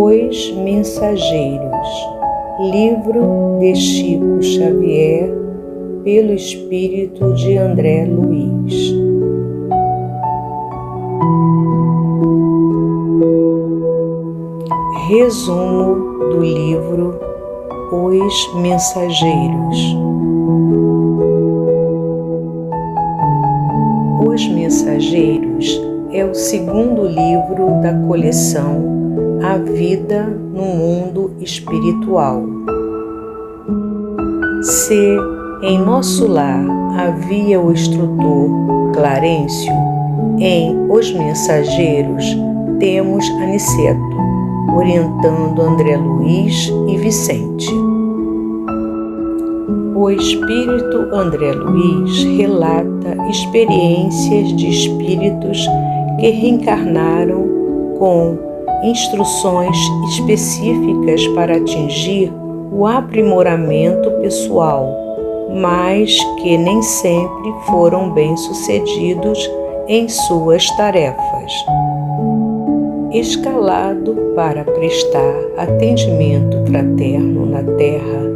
Os Mensageiros, livro de Chico Xavier, pelo espírito de André Luiz. Resumo do livro Os Mensageiros. Os Mensageiros é o segundo livro da coleção A Vida no Mundo Espiritual. Se em nosso lar havia o instrutor Clarencio, em Os Mensageiros temos Aniceto, orientando André Luiz e Vicente. O espírito André Luiz relata experiências de espíritos que reencarnaram com instruções específicas para atingir o aprimoramento pessoal, mas que nem sempre foram bem-sucedidos em suas tarefas. Escalado para prestar atendimento fraterno na Terra,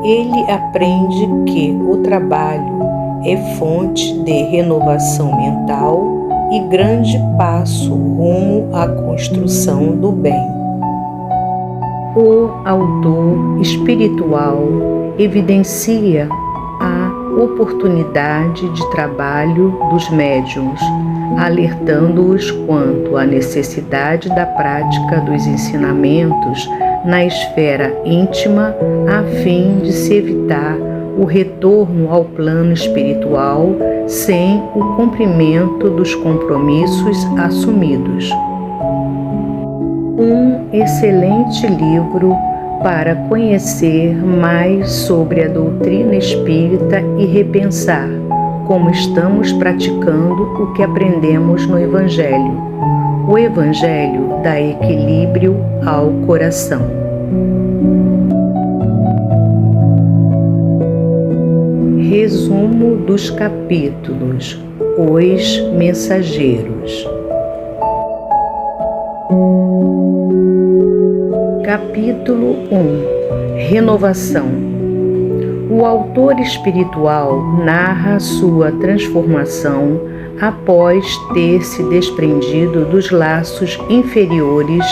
ele aprende que o trabalho é fonte de renovação mental e grande passo rumo à construção do bem. O autor espiritual evidencia a oportunidade de trabalho dos médiuns, alertando-os quanto à necessidade da prática dos ensinamentos na esfera íntima, a fim de se evitar o retorno ao plano espiritual sem o cumprimento dos compromissos assumidos. Um excelente livro para conhecer mais sobre a doutrina espírita e repensar como estamos praticando o que aprendemos no Evangelho. O Evangelho dá equilíbrio ao coração. Resumo dos capítulos: Os Mensageiros. Capítulo 1: Renovação. O autor espiritual narra sua transformação após ter se desprendido dos laços inferiores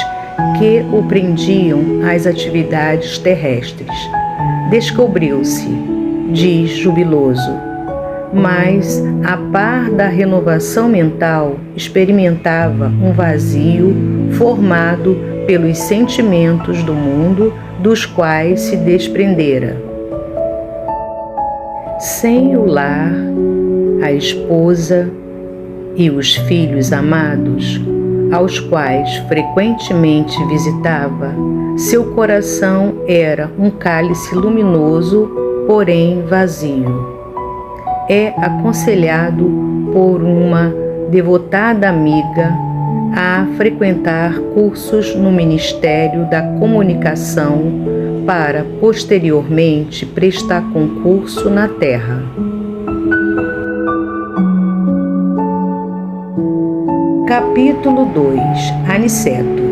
que o prendiam às atividades terrestres. Descobriu-se, diz jubiloso, mas, a par da renovação mental, experimentava um vazio formado pelos sentimentos do mundo dos quais se desprendera. Sem o lar, a esposa e os filhos amados, aos quais frequentemente visitava, seu coração era um cálice luminoso, porém vazio. É aconselhado por uma devotada amiga a frequentar cursos no Ministério da Comunicação para, posteriormente, prestar concurso na Terra. Capítulo 2: Aniceto.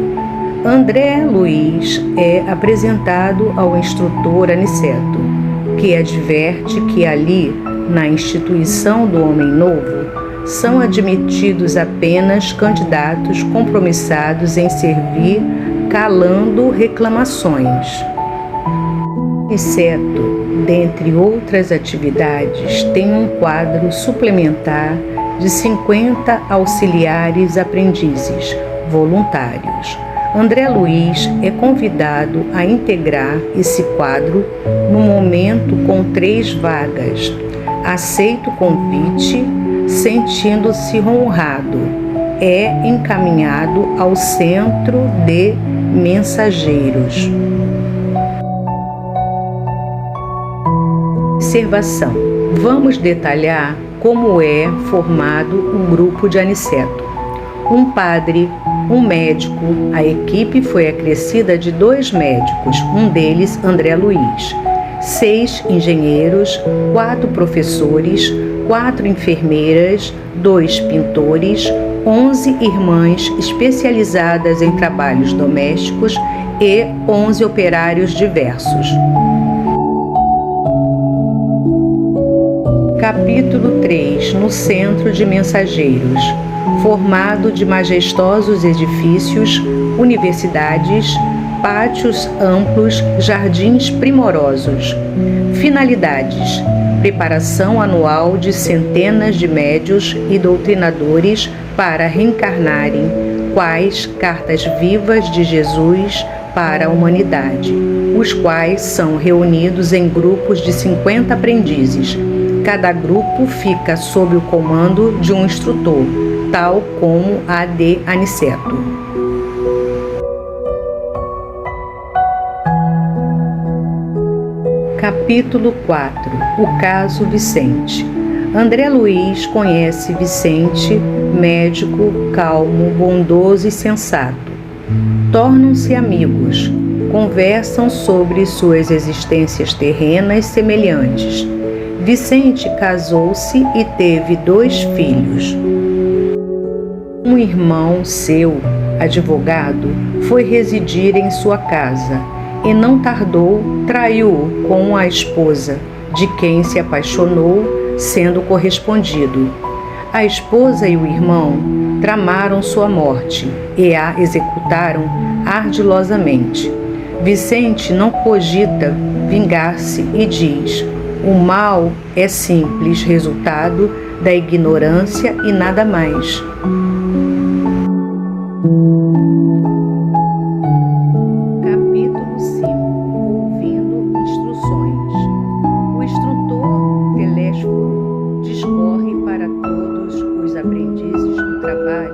André Luiz é apresentado ao instrutor Aniceto, que adverte que ali, na instituição do Homem Novo, são admitidos apenas candidatos compromissados em servir, calando reclamações. Aniceto, dentre outras atividades, tem um quadro suplementar de 50 auxiliares aprendizes voluntários. André Luiz é convidado a integrar esse quadro no momento com 3 vagas. Aceita o convite, sentindo-se honrado. É encaminhado ao Centro de Mensageiros. Observação: vamos detalhar como é formado um grupo de Aniceto. Um padre, um médico, a equipe foi acrescida de 2 médicos, um deles André Luiz, 6 engenheiros, 4 professores, 4 enfermeiras, 2 pintores, 11 irmãs especializadas em trabalhos domésticos e 11 operários diversos. Capítulo 3. No centro de mensageiros, formado de majestosos edifícios, universidades, pátios amplos, jardins primorosos. Finalidades: preparação anual de centenas de médios e doutrinadores para reencarnarem, quais cartas vivas de Jesus para a humanidade, os quais são reunidos em grupos de 50 aprendizes. Cada grupo fica sob o comando de um instrutor, tal como a de Aniceto. Capítulo 4. O caso Vicente. André Luiz conhece Vicente, médico, calmo, bondoso e sensato. Tornam-se amigos, conversam sobre suas existências terrenas semelhantes. Vicente casou-se e teve 2 filhos. Um irmão seu, advogado, foi residir em sua casa e não tardou, traiu-o com a esposa, de quem se apaixonou, sendo correspondido. A esposa e o irmão tramaram sua morte e a executaram ardilosamente. Vicente não cogita vingar-se e diz: o mal é simples resultado da ignorância e nada mais. Capítulo 5. Ouvindo instruções. O instrutor Telésforo discorre para todos os aprendizes do trabalho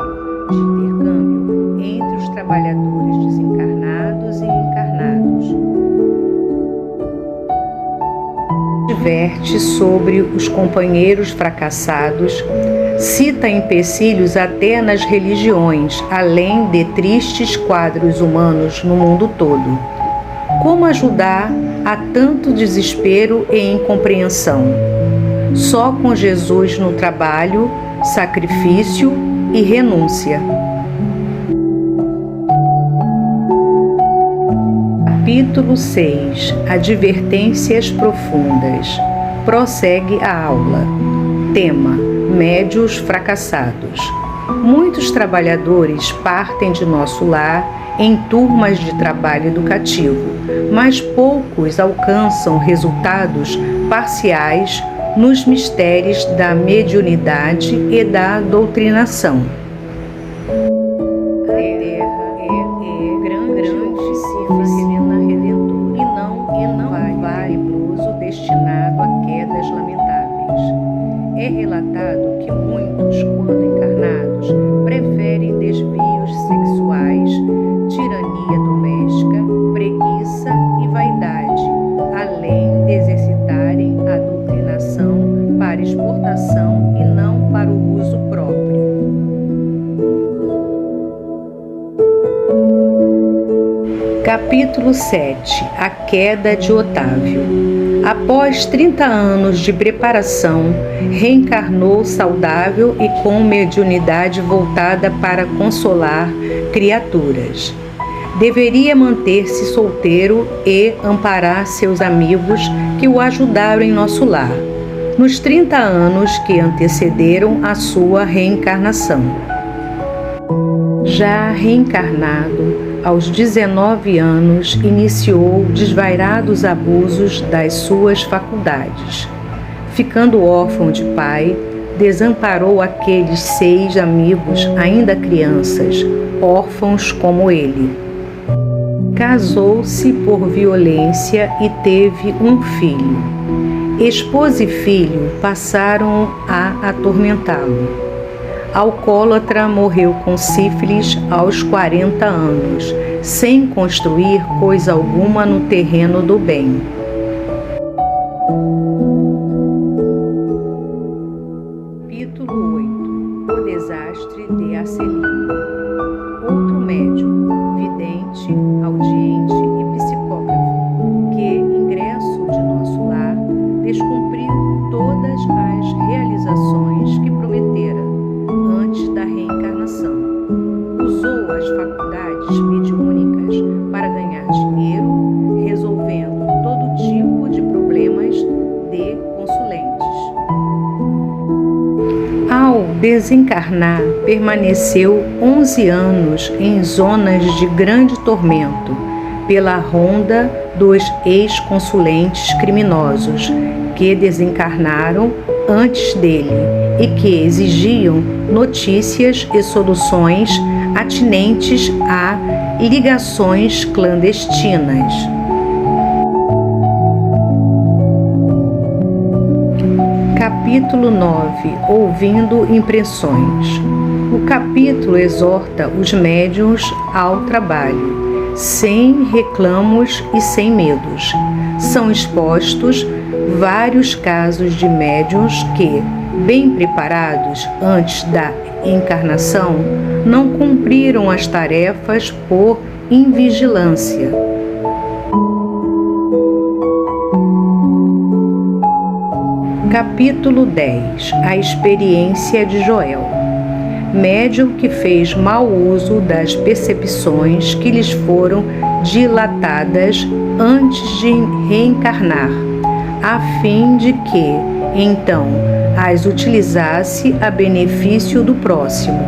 de intercâmbio entre os trabalhadores desencarnados e encarnados. Diverte sobre os companheiros fracassados, cita empecilhos até nas religiões, além de tristes quadros humanos no mundo todo. Como ajudar a tanto desespero e incompreensão? Só com Jesus no trabalho, sacrifício e renúncia. Capítulo 6. Advertências profundas. Prossegue a aula. Tema: médios fracassados. Muitos trabalhadores partem de nosso lar em turmas de trabalho educativo, mas poucos alcançam resultados parciais nos mistérios da mediunidade e da doutrinação. A terra é grande oficina redentora e não vale bruso destinado a quedas lamentáveis. É relatado que muitos, quando encarnados, preferem desvios sexuais, tirania doméstica, preguiça e vaidade, além de exercitarem a doutrinação para exportação e não para o uso próprio. Capítulo 7. A queda de Otávio. Após 30 anos de preparação, reencarnou saudável e com mediunidade voltada para consolar criaturas. Deveria manter-se solteiro e amparar seus amigos que o ajudaram em nosso lar, nos 30 anos que antecederam a sua reencarnação. Já reencarnado, aos 19 anos, iniciou desvairados abusos das suas faculdades. Ficando órfão de pai, desamparou aqueles 6 amigos ainda crianças, órfãos como ele. Casou-se por violência e teve um filho. Esposa e filho passaram a atormentá-lo. Alcoólatra, morreu com sífilis aos 40 anos, sem construir coisa alguma no terreno do bem. Capítulo 8. O desastre de Acelino. Outro médium, vidente, audiente e psicógrafo, que, ingresso de nosso lar, descumpriu todas as realizações que prometera antes da reencarnação. desencarnar, permaneceu 11 anos em zonas de grande tormento pela ronda dos ex-consulentes criminosos que desencarnaram antes dele e que exigiam notícias e soluções atinentes a ligações clandestinas. Capítulo 9. Ouvindo impressões. O capítulo exorta os médiuns ao trabalho, sem reclamos e sem medos. São expostos vários casos de médiuns que, bem preparados antes da encarnação, não cumpriram as tarefas por invigilância. Capítulo 10. A experiência de Joel. Médium que fez mau uso das percepções que lhes foram dilatadas antes de reencarnar, a fim de que, então, as utilizasse a benefício do próximo.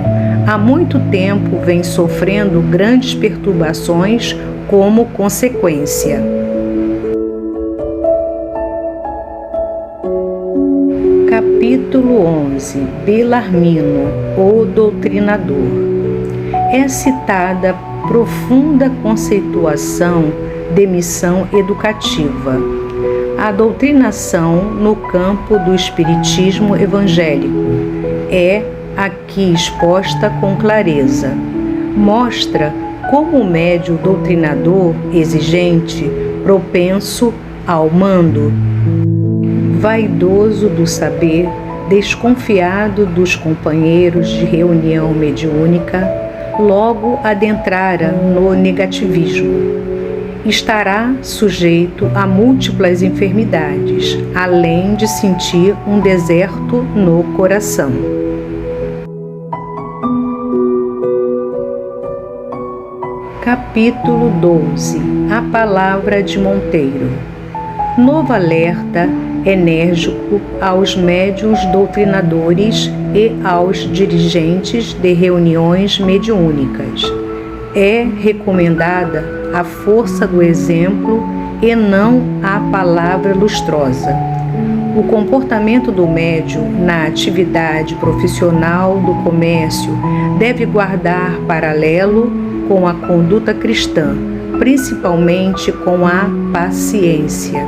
Há muito tempo vem sofrendo grandes perturbações como consequência. Capítulo 11. Belarmino, o doutrinador. É citada profunda conceituação de missão educativa. A doutrinação no campo do espiritismo evangélico é aqui exposta com clareza. Mostra como o médium doutrinador exigente, propenso ao mando, vaidoso do saber, desconfiado dos companheiros de reunião mediúnica, logo adentrara no negativismo. Estará sujeito a múltiplas enfermidades, além de sentir um deserto no coração. Capítulo 12. A palavra de Monteiro. Novo alerta enérgico aos médiuns doutrinadores e aos dirigentes de reuniões mediúnicas. É recomendada a força do exemplo e não a palavra lustrosa. O comportamento do médium na atividade profissional do comércio deve guardar paralelo com a conduta cristã, principalmente com a paciência.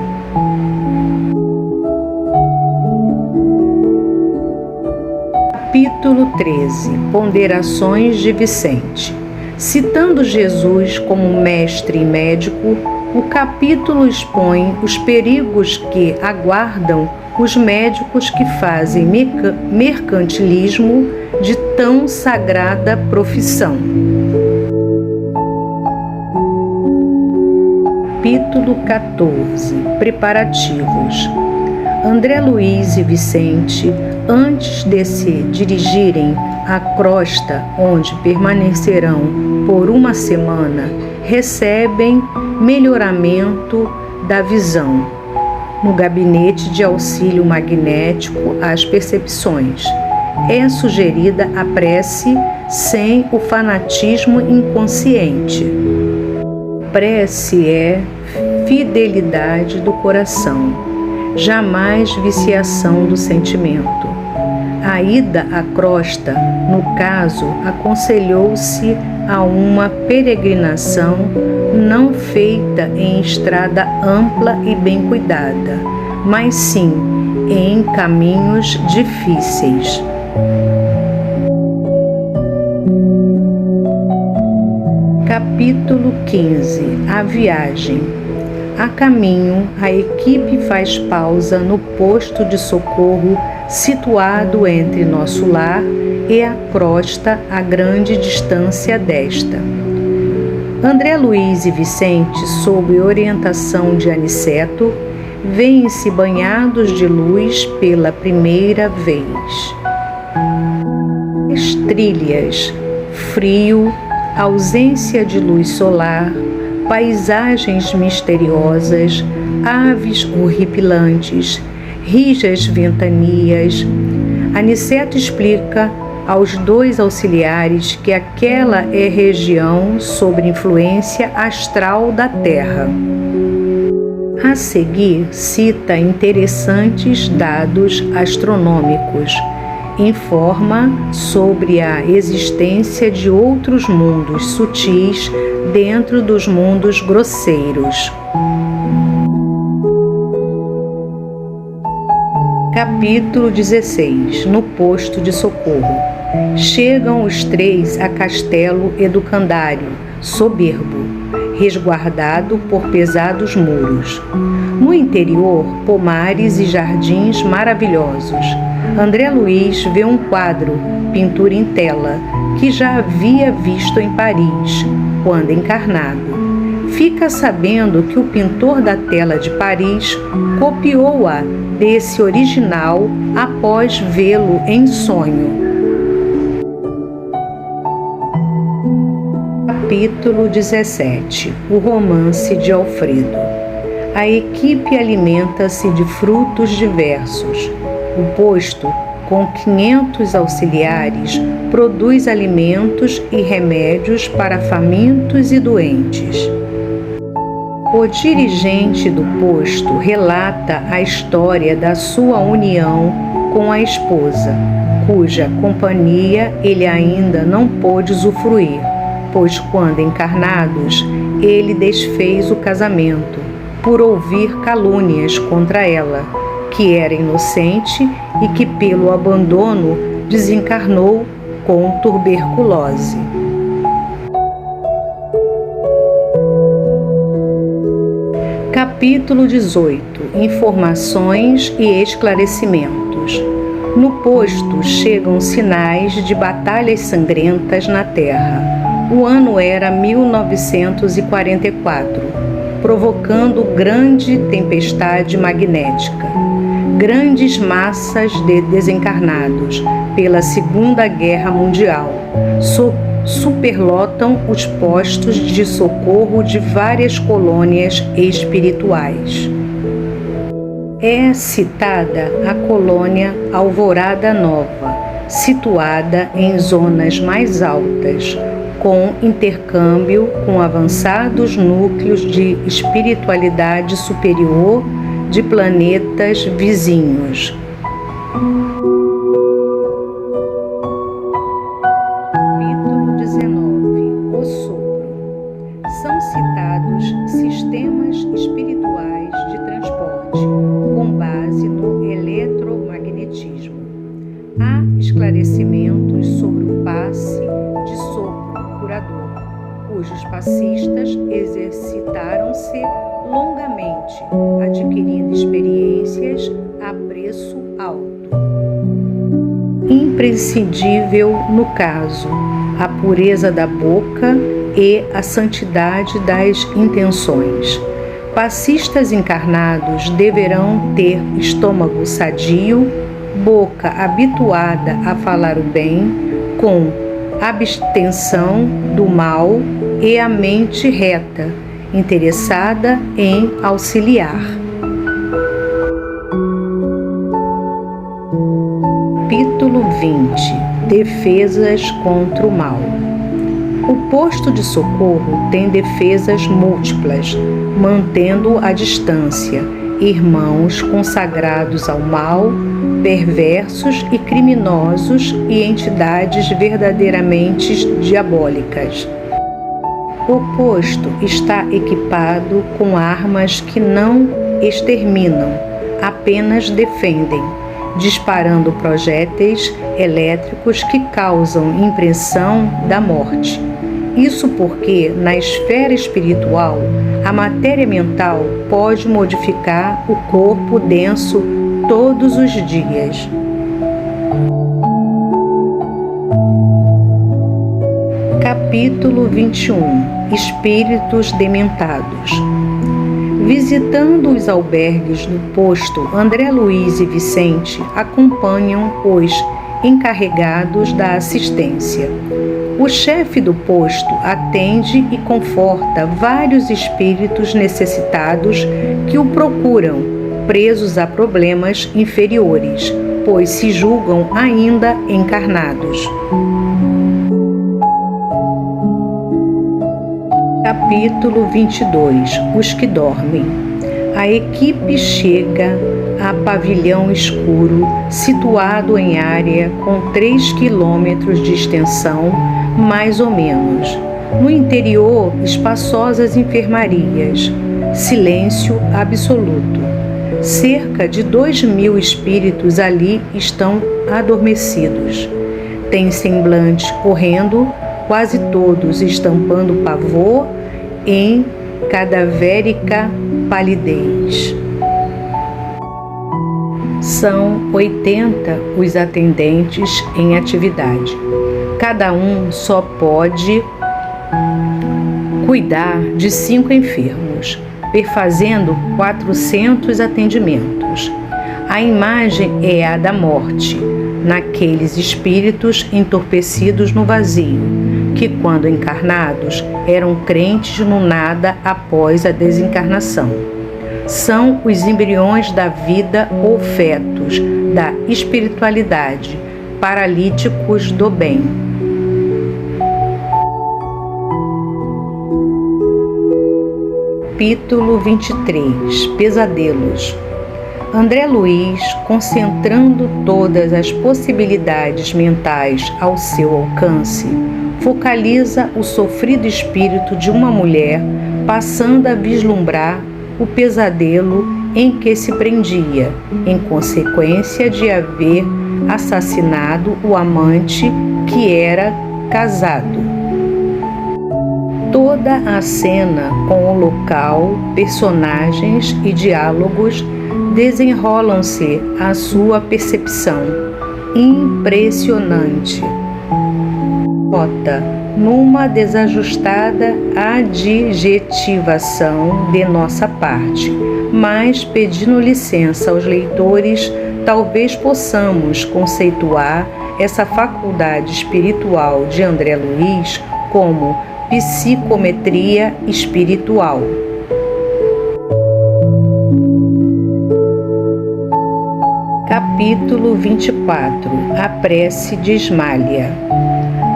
Capítulo 13. Ponderações de Vicente. Citando Jesus como mestre e médico, o capítulo expõe os perigos que aguardam os médicos que fazem mercantilismo de tão sagrada profissão. Capítulo 14. Preparativos. André Luiz e Vicente, antes de se dirigirem à crosta, onde permanecerão por uma semana, recebem melhoramento da visão. No gabinete de auxílio magnético às percepções, é sugerida a prece sem o fanatismo inconsciente. Prece é fidelidade do coração, jamais viciação do sentimento. A ida à crosta, no caso, aconselhou-se a uma peregrinação não feita em estrada ampla e bem cuidada, mas sim em caminhos difíceis. Capítulo 15. A viagem. A caminho, a equipe faz pausa no posto de socorro situado entre nosso lar e a crosta a grande distância desta. André Luiz e Vicente, sob orientação de Aniceto, veem-se banhados de luz pela primeira vez. As trilhas, frio, ausência de luz solar, paisagens misteriosas, aves horripilantes, rijas ventanias. Aniceto explica aos 2 auxiliares que aquela é região sob influência astral da Terra. A seguir, cita interessantes dados astronômicos. Informa sobre a existência de outros mundos sutis dentro dos mundos grosseiros. Capítulo 16. No posto de socorro. Chegam os 3 a Castelo Educandário, soberbo, resguardado por pesados muros. No interior, pomares e jardins maravilhosos. André Luiz vê um quadro, pintura em tela, que já havia visto em Paris, quando encarnado. Fica sabendo que o pintor da tela de Paris copiou-a desse original após vê-lo em sonho. Capítulo 17. O romance de Alfredo. A equipe alimenta-se de frutos diversos. O posto, com 500 auxiliares, produz alimentos e remédios para famintos e doentes. O dirigente do posto relata a história da sua união com a esposa, cuja companhia ele ainda não pôde usufruir, pois quando encarnados, ele desfez o casamento, por ouvir calúnias contra ela, que era inocente e que pelo abandono desencarnou com tuberculose. Capítulo 18. Informações e esclarecimentos. No posto chegam sinais de batalhas sangrentas na Terra. O ano era 1944, provocando grande tempestade magnética. Grandes massas de desencarnados pela Segunda Guerra Mundial superlotam os postos de socorro de várias colônias espirituais. É citada a colônia Alvorada Nova, situada em zonas mais altas, com intercâmbio com avançados núcleos de espiritualidade superior de planetas vizinhos. Capítulo 19. O sopro. São citados sistemas espirituais de transporte, com base no eletromagnetismo. Há esclarecimentos sobre o passe de sopro curador, cujos passistas exercitaram-se longamente, adquirindo experiências a preço alto. Imprescindível no caso, a pureza da boca e a santidade das intenções. Passistas encarnados deverão ter estômago sadio, boca habituada a falar o bem, com abstenção do mal e a mente reta, interessada em auxiliar. Capítulo 20. Defesas contra o mal. O posto de socorro tem defesas múltiplas, mantendo a distância, irmãos consagrados ao mal, perversos e criminosos e entidades verdadeiramente diabólicas. O posto está equipado com armas que não exterminam, apenas defendem, disparando projéteis elétricos que causam impressão da morte. Isso porque, na esfera espiritual, a matéria mental pode modificar o corpo denso todos os dias. Capítulo 21. Espíritos dementados. Visitando os albergues do posto, André Luiz e Vicente acompanham os encarregados da assistência. O chefe do posto atende e conforta vários espíritos necessitados que o procuram, presos a problemas inferiores, pois se julgam ainda encarnados. Capítulo 22. Os que dormem. A equipe chega a pavilhão escuro, situado em área com 3 quilômetros de extensão, mais ou menos. No interior, espaçosas enfermarias. Silêncio absoluto. Cerca de 2.000 espíritos ali estão adormecidos. Têm semblante horrendo, quase todos estampando pavor em cadavérica palidez. São 80 os atendentes em atividade. Cada um só pode cuidar de 5 enfermos, perfazendo 400 atendimentos. A imagem é a da morte, naqueles espíritos entorpecidos no vazio, que quando encarnados eram crentes no nada após a desencarnação. São os embriões da vida ou fetos da espiritualidade, paralíticos do bem. Capítulo 23. Pesadelos. André Luiz, concentrando todas as possibilidades mentais ao seu alcance, focaliza o sofrido espírito de uma mulher, passando a vislumbrar o pesadelo em que se prendia, em consequência de haver assassinado o amante que era casado. Toda a cena, com o local, personagens e diálogos, desenrolam-se à sua percepção. Impressionante. Nota: numa desajustada adjetivação de nossa parte, mas pedindo licença aos leitores, talvez possamos conceituar essa faculdade espiritual de André Luiz como psicometria espiritual. Capítulo 24. A prece de Ismália.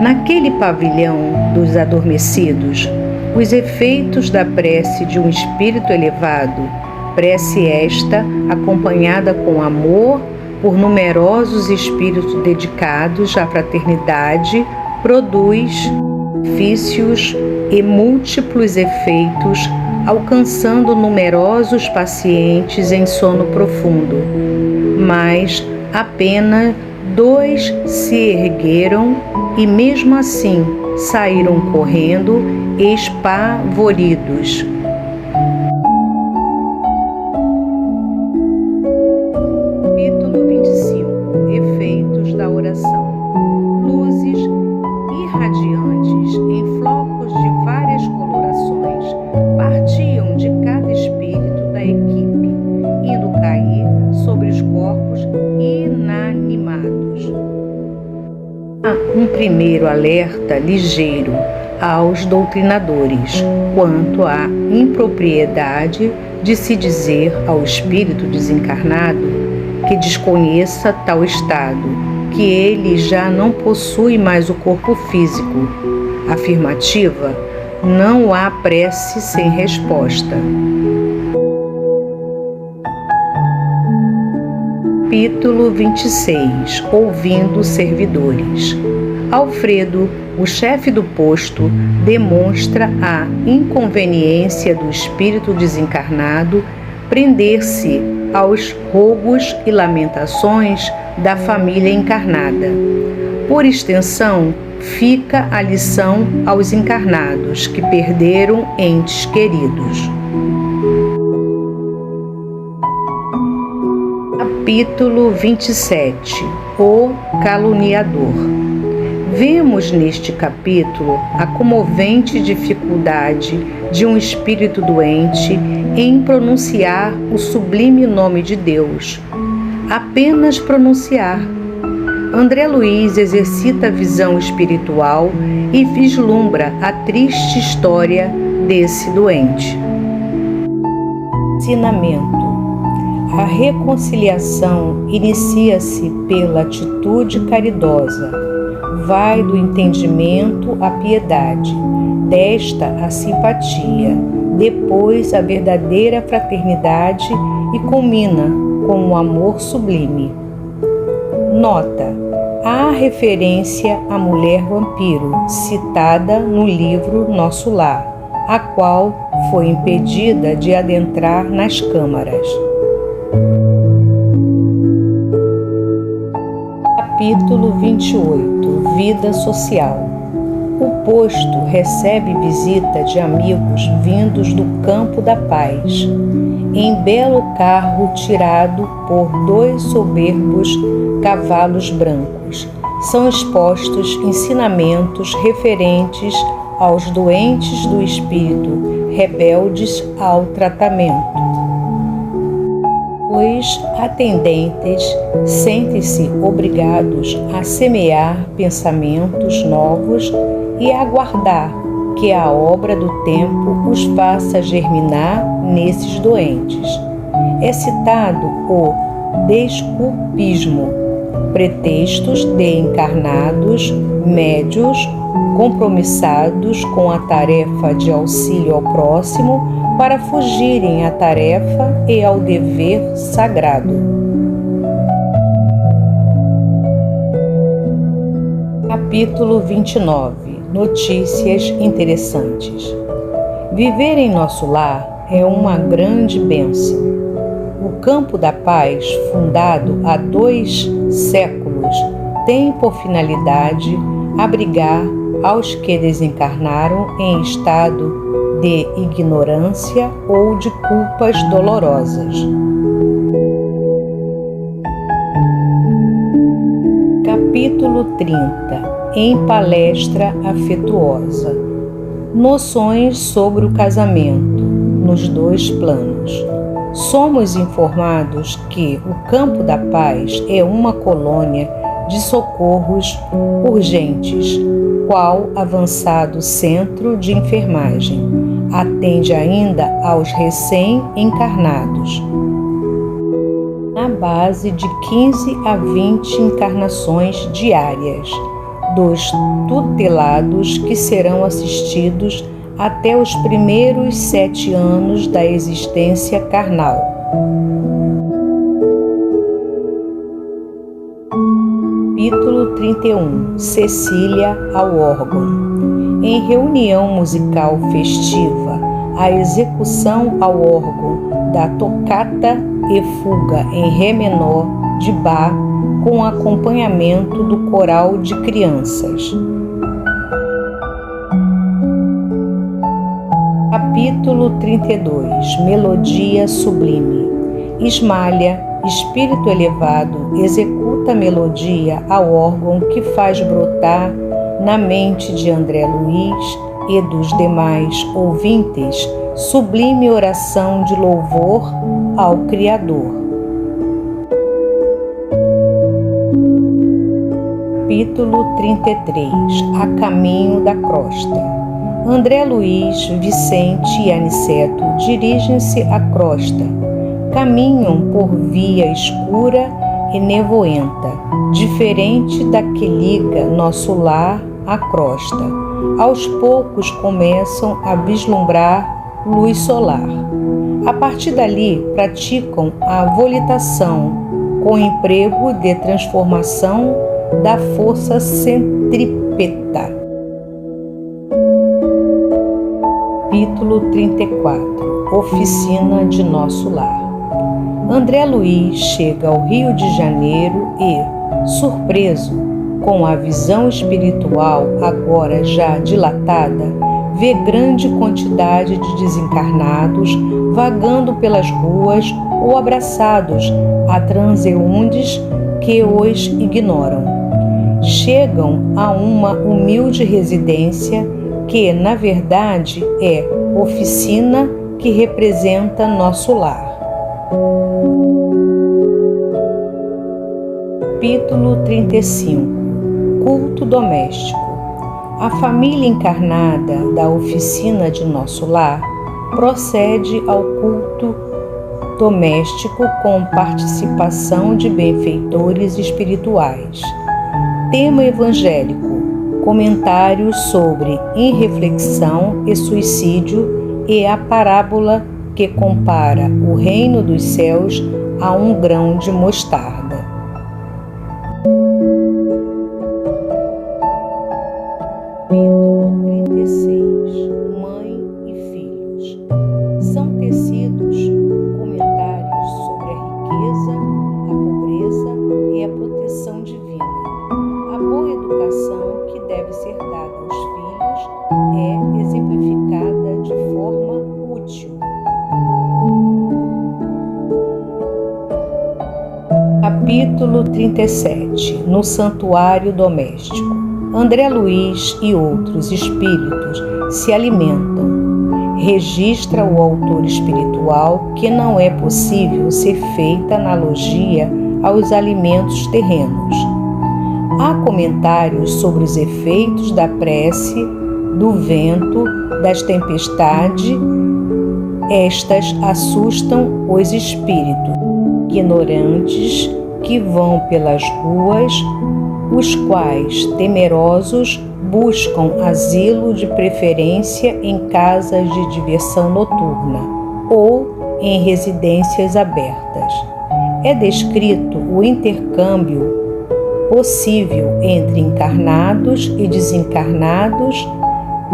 Naquele pavilhão dos adormecidos, os efeitos da prece de um espírito elevado, prece esta acompanhada com amor por numerosos espíritos dedicados à fraternidade, produz benefícios e múltiplos efeitos, alcançando numerosos pacientes em sono profundo. Mas apenas 2 se ergueram e mesmo assim saíram correndo espavoridos. Capítulo 25. Efeitos da oração. Luzes irradiantes em flocos de várias colorações partiam de cada espírito da equipe, indo cair sobre os corpos inanimados. Há um primeiro alerta ligeiro aos doutrinadores quanto à impropriedade de se dizer ao espírito desencarnado que desconheça tal estado, que ele já não possui mais o corpo físico. Afirmativa: não há prece sem resposta. Capítulo 26. Ouvindo servidores. Alfredo, o chefe do posto, demonstra a inconveniência do espírito desencarnado prender-se aos rogos e lamentações da família encarnada. Por extensão, fica a lição aos encarnados que perderam entes queridos. Capítulo 27. O caluniador. Vemos neste capítulo a comovente dificuldade de um espírito doente em pronunciar o sublime nome de Deus. Apenas pronunciar. André Luiz exercita a visão espiritual e vislumbra a triste história desse doente. Ensinamento. A reconciliação inicia-se pela atitude caridosa, vai do entendimento à piedade, desta a simpatia, depois a verdadeira fraternidade e culmina com o amor sublime. Nota: há referência à mulher vampiro, citada no livro Nosso Lar, a qual foi impedida de adentrar nas câmaras. Capítulo 28. Vida social. O posto recebe visita de amigos vindos do campo da paz, em belo carro tirado por 2 soberbos cavalos brancos. São expostos ensinamentos referentes aos doentes do espírito, rebeldes ao tratamento. Os atendentes sentem-se obrigados a semear pensamentos novos e a aguardar que a obra do tempo os faça germinar nesses doentes. É citado o desculpismo, pretextos de encarnados, médios, compromissados com a tarefa de auxílio ao próximo para fugirem à tarefa e ao dever sagrado. Capítulo 29. Notícias interessantes. Viver em nosso lar é uma grande bênção. O Campo da Paz, fundado há 2 séculos, tem por finalidade abrigar aos que desencarnaram em estado de ignorância ou de culpas dolorosas. Capítulo 30. Em palestra afetuosa. Noções sobre o casamento nos 2 planos. Somos informados que o Campo da Paz é uma colônia de socorros urgentes, qual avançado centro de enfermagem. Atende ainda aos recém-encarnados, na base de 15 a 20 encarnações diárias, dos tutelados que serão assistidos até os primeiros 7 anos da existência carnal. Capítulo 31. Cecília ao órgão. Em reunião musical festiva, a execução ao órgão da Tocata e Fuga em Ré menor de Bach, com acompanhamento do coral de crianças. Capítulo 32. Melodia sublime. Ismália, espírito elevado, executa a melodia ao órgão que faz brotar na mente de André Luiz e dos demais ouvintes sublime oração de louvor ao Criador. Capítulo 33. A caminho da crosta. André Luiz, Vicente e Aniceto dirigem-se à crosta. Caminham por via escura e nevoenta, diferente da que liga nosso lar à crosta. Aos poucos começam a vislumbrar luz solar. A partir dali praticam a volitação, com emprego de transformação da força centrípeta. Capítulo 34. Oficina de nosso lar. André Luiz chega ao Rio de Janeiro e, surpreso com a visão espiritual agora já dilatada, vê grande quantidade de desencarnados vagando pelas ruas ou abraçados a transeundes que os ignoram. Chegam a uma humilde residência que, na verdade, é oficina que representa nosso lar. Capítulo 35. Culto doméstico. A família encarnada da oficina de nosso lar procede ao culto doméstico com participação de benfeitores espirituais. Tema evangélico: comentários sobre irreflexão e suicídio e a parábola que compara o reino dos céus a um grão de mostarda. Capítulo 36. Mãe e filhos. São tecidos comentários sobre a riqueza, a pobreza e a proteção divina. A boa educação que deve ser dada aos filhos é exemplificada de forma útil. Capítulo 37. No santuário doméstico. André Luiz e outros espíritos se alimentam. Registra o autor espiritual que não é possível ser feita analogia aos alimentos terrenos. Há comentários sobre os efeitos da prece, do vento, das tempestades. Estas assustam os espíritos ignorantes que vão pelas ruas, os quais, temerosos, buscam asilo de preferência em casas de diversão noturna ou em residências abertas. É descrito o intercâmbio possível entre encarnados e desencarnados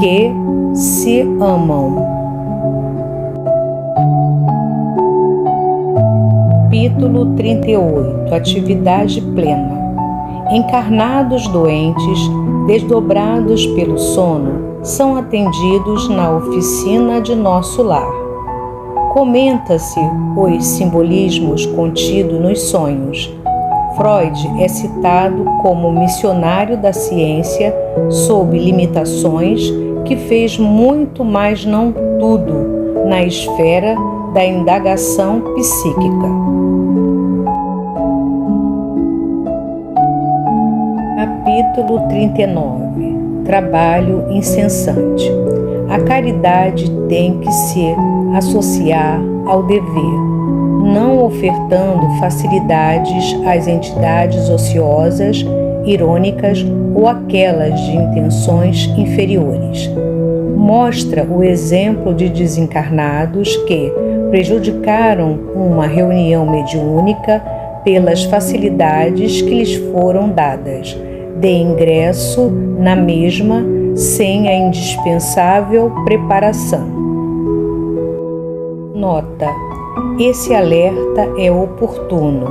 que se amam. Capítulo 38. Atividade plena. Encarnados doentes, desdobrados pelo sono, são atendidos na oficina de nosso lar. Comenta-se os simbolismos contidos nos sonhos. Freud é citado como missionário da ciência sob limitações que fez muito, mas não tudo, na esfera da indagação psíquica. Capítulo 39. Trabalho incessante. A caridade tem que se associar ao dever, não ofertando facilidades às entidades ociosas, irônicas ou aquelas de intenções inferiores. Mostra o exemplo de desencarnados que prejudicaram uma reunião mediúnica pelas facilidades que lhes foram dadas de ingresso na mesma sem a indispensável preparação. Nota: esse alerta é oportuno,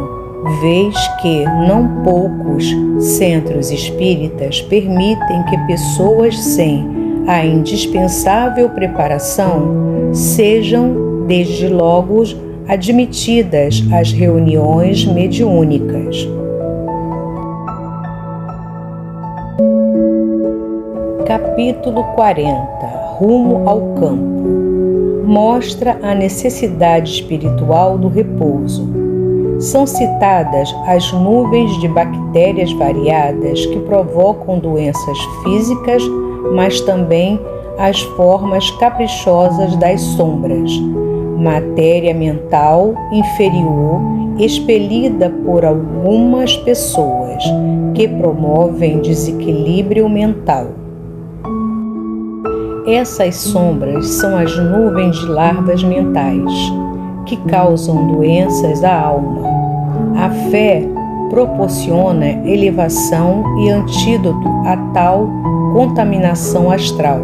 vez que não poucos centros espíritas permitem que pessoas sem a indispensável preparação sejam, desde logo, admitidas às reuniões mediúnicas. Capítulo 40. Rumo ao campo. Mostra a necessidade espiritual do repouso. São citadas as nuvens de bactérias variadas que provocam doenças físicas, mas também as formas caprichosas das sombras, matéria mental inferior expelida por algumas pessoas que promovem desequilíbrio mental. Essas sombras são as nuvens de larvas mentais, que causam doenças à alma. A fé proporciona elevação e antídoto a tal contaminação astral.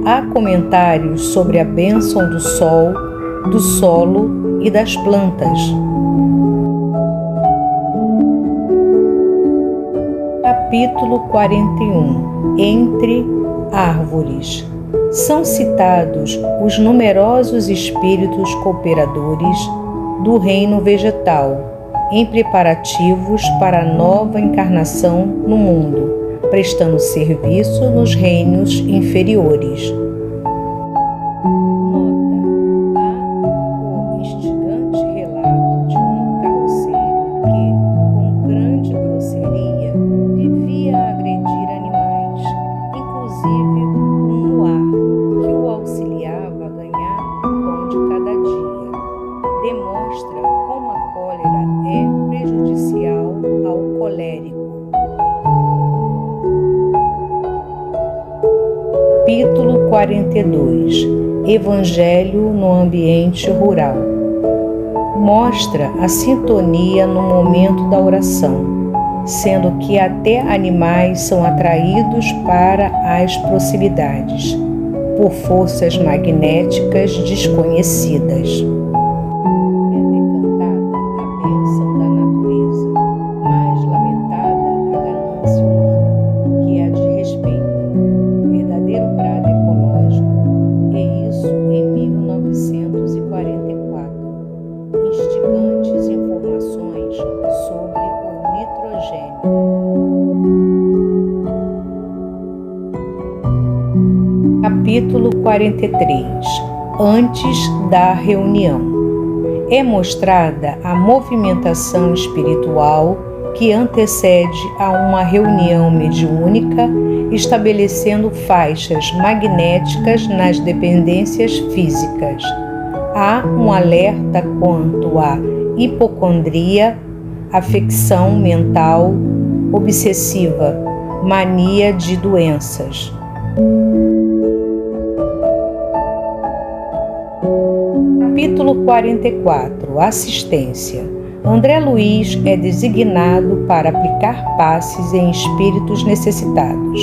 Há comentários sobre a bênção do sol, do solo e das plantas. Capítulo 41. Entre árvores. São citados os numerosos espíritos cooperadores do reino vegetal, em preparativos para a nova encarnação no mundo, prestando serviço nos reinos inferiores. Nota: há o instigante relato de um carroceiro que, com grande grosseria, vivia a agredir animais, inclusive um muar, que o auxiliava a ganhar o pão de cada dia, de modo 42. Evangelho no ambiente rural. Mostra a sintonia no momento da oração, sendo que até animais são atraídos para as proximidades, por forças magnéticas desconhecidas. Capítulo 43. Antes da reunião. É mostrada a movimentação espiritual que antecede a uma reunião mediúnica, estabelecendo faixas magnéticas nas dependências físicas. Há um alerta quanto à hipocondria, afecção mental, obsessiva, mania de doenças. Capítulo 44. Assistência. André Luiz é designado para aplicar passes em espíritos necessitados.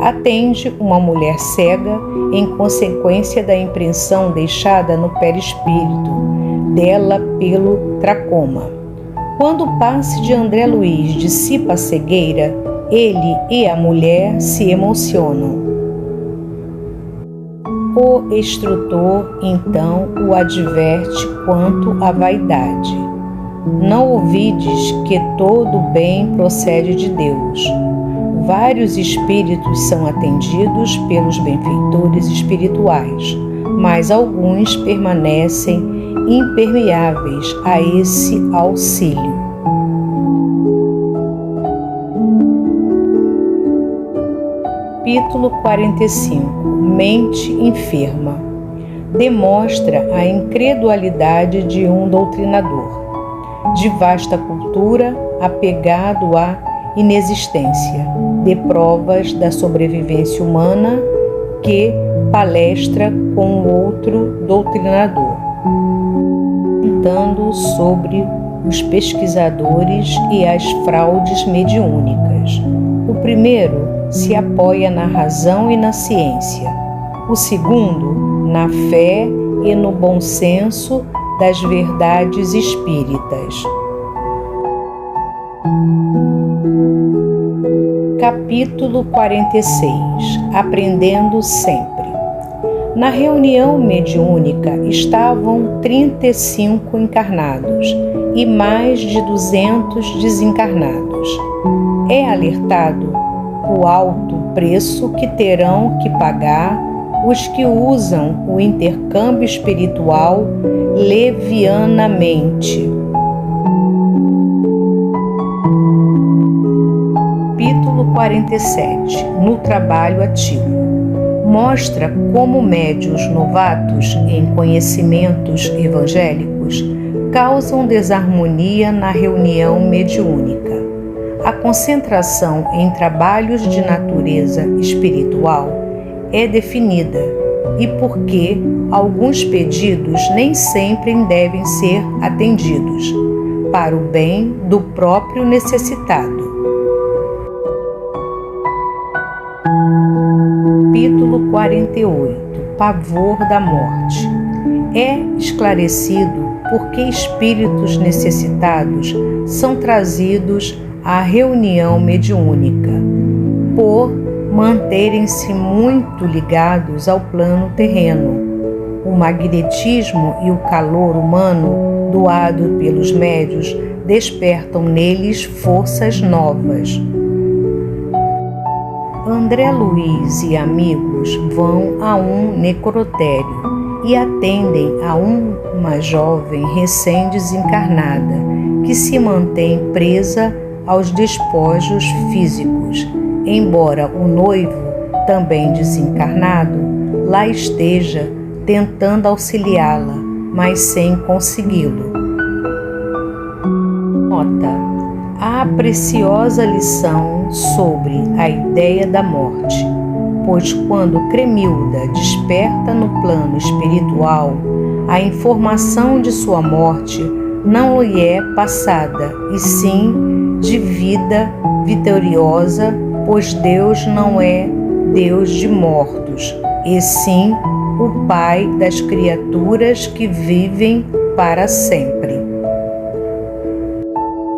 Atende uma mulher cega em consequência da impressão deixada no perispírito dela pelo tracoma. Quando o passe de André Luiz dissipa a cegueira, ele e a mulher se emocionam. O instrutor, então, o adverte quanto à vaidade. Não ouvides que todo bem procede de Deus. Vários espíritos são atendidos pelos benfeitores espirituais, mas alguns permanecem impermeáveis a esse auxílio. Capítulo 45. Mente enferma. Demonstra a incredulidade de um doutrinador, de vasta cultura, apegado à inexistência, de provas da sobrevivência humana, que palestra com outro doutrinador, contando sobre os pesquisadores e as fraudes mediúnicas. O primeiro se apoia na razão e na ciência. O segundo, na fé e no bom senso das verdades espíritas. Capítulo 46. Aprendendo sempre. Na reunião mediúnica estavam 35 encarnados e mais de 200 desencarnados. É alertado o alto preço que terão que pagar os que usam o intercâmbio espiritual levianamente. Capítulo 47. No trabalho ativo. Mostra como médiuns novatos em conhecimentos evangélicos causam desarmonia na reunião mediúnica. A concentração em trabalhos de natureza espiritual é definida e porque alguns pedidos nem sempre devem ser atendidos, para o bem do próprio necessitado. Capítulo 48. Pavor da morte. É esclarecido por que espíritos necessitados são trazidos à reunião mediúnica, por manterem-se muito ligados ao plano terreno. O magnetismo e o calor humano doado pelos médiuns despertam neles forças novas. André Luiz e amigos vão a um necrotério e atendem a uma jovem recém-desencarnada que se mantém presa aos despojos físicos, embora o noivo, também desencarnado, lá esteja tentando auxiliá-la, mas sem consegui-lo. Nota: a preciosa lição sobre a ideia da morte, pois quando Cremilda desperta no plano espiritual, a informação de sua morte não lhe é passada, e sim de vida vitoriosa, pois Deus não é Deus de mortos, e sim o Pai das criaturas que vivem para sempre.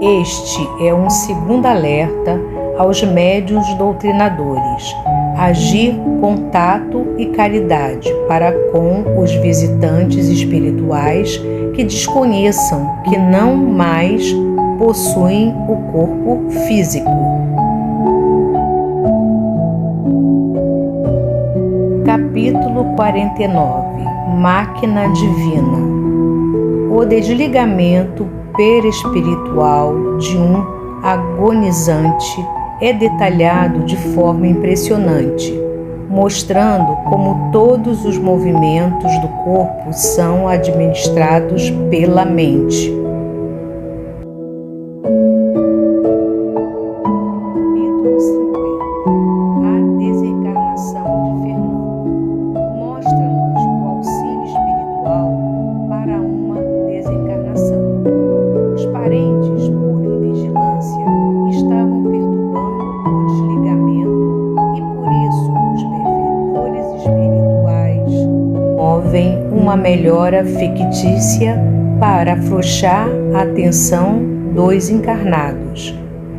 Este é um segundo alerta aos médiuns doutrinadores: agir com tato e caridade para com os visitantes espirituais que desconheçam que não mais possuem o corpo físico. Capítulo 49. Máquina Divina. O desligamento perispiritual de um agonizante é detalhado de forma impressionante, mostrando como todos os movimentos do corpo são administrados pela mente. Capítulo 50. A desencarnação de Fernando. Mostra-nos o auxílio espiritual para uma desencarnação. Os parentes, por invigilância, estavam perturbando o desligamento e por isso os benfeitores espirituais movem uma melhora fictícia para afrouxar a atenção dos encarnados.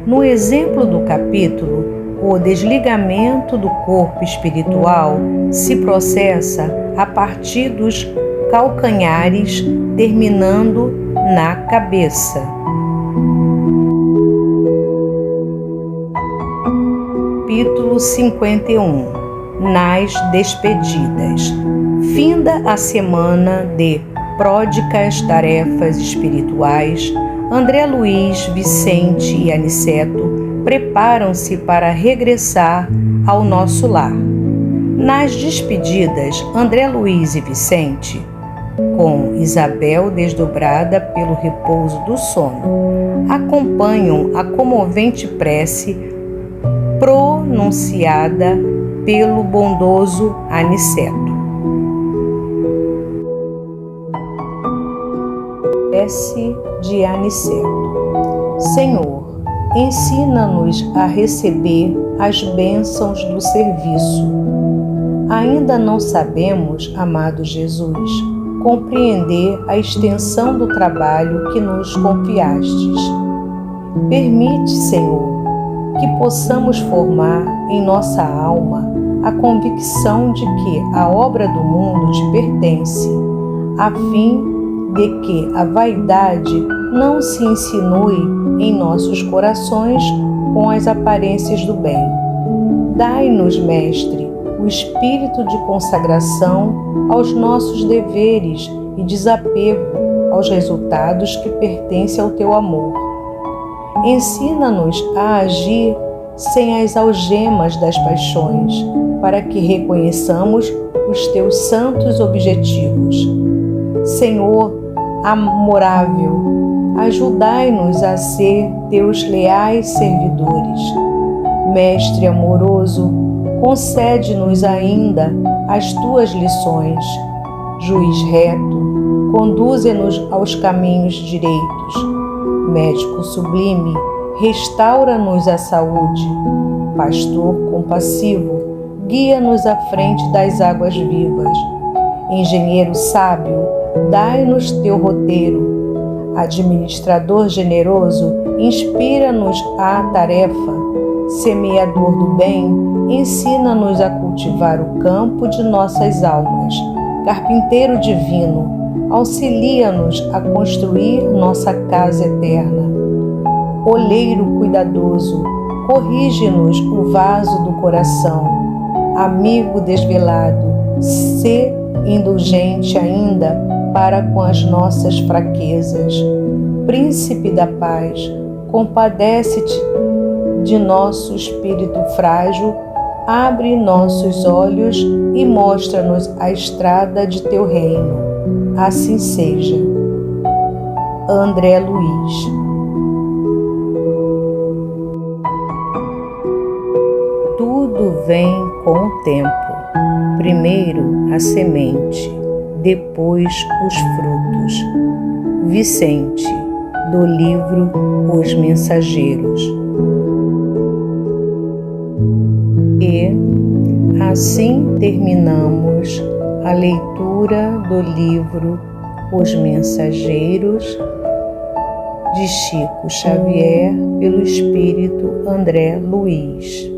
No exemplo do capítulo, o desligamento do corpo espiritual se processa a partir dos calcanhares, terminando na cabeça. Capítulo 51. Nas despedidas. Finda a semana de pródigas tarefas espirituais, André Luiz, Vicente e Aniceto preparam-se para regressar ao nosso lar. Nas despedidas, André Luiz e Vicente, com Isabel desdobrada pelo repouso do sono, acompanham a comovente prece pronunciada pelo bondoso Aniceto. Prece de Aniceto. Senhor, ensina-nos a receber as bênçãos do serviço. Ainda não sabemos, amado Jesus, compreender a extensão do trabalho que nos confiastes. Permite, Senhor, que possamos formar em nossa alma a convicção de que a obra do mundo te pertence, a fim de que a vaidade não se insinue em nossos corações com as aparências do bem. Dai-nos, Mestre, o espírito de consagração aos nossos deveres e desapego aos resultados que pertencem ao teu amor. Ensina-nos a agir sem as algemas das paixões, para que reconheçamos os teus santos objetivos. Senhor amorável, ajudai-nos a ser teus leais servidores. Mestre amoroso, concede-nos ainda as tuas lições. Juiz reto, conduze-nos aos caminhos direitos. Médico sublime, restaura-nos a saúde. Pastor compassivo, guia-nos à frente das águas vivas. Engenheiro sábio, dai-nos teu roteiro. Administrador generoso, inspira-nos à tarefa. Semeador do bem, ensina-nos a cultivar o campo de nossas almas. Carpinteiro divino, auxilia-nos a construir nossa casa eterna. Oleiro cuidadoso, corrige-nos o vaso do coração. Amigo desvelado, sê indulgente ainda para com as nossas fraquezas. Príncipe da paz, compadece-te de nosso espírito frágil, abre nossos olhos e mostra-nos a estrada de teu reino. Assim seja. André Luiz. Tudo vem com o tempo. Primeiro a semente, depois os frutos. Vicente, do livro Os Mensageiros. E assim terminamos a leitura do livro Os Mensageiros, de Chico Xavier, pelo Espírito André Luiz.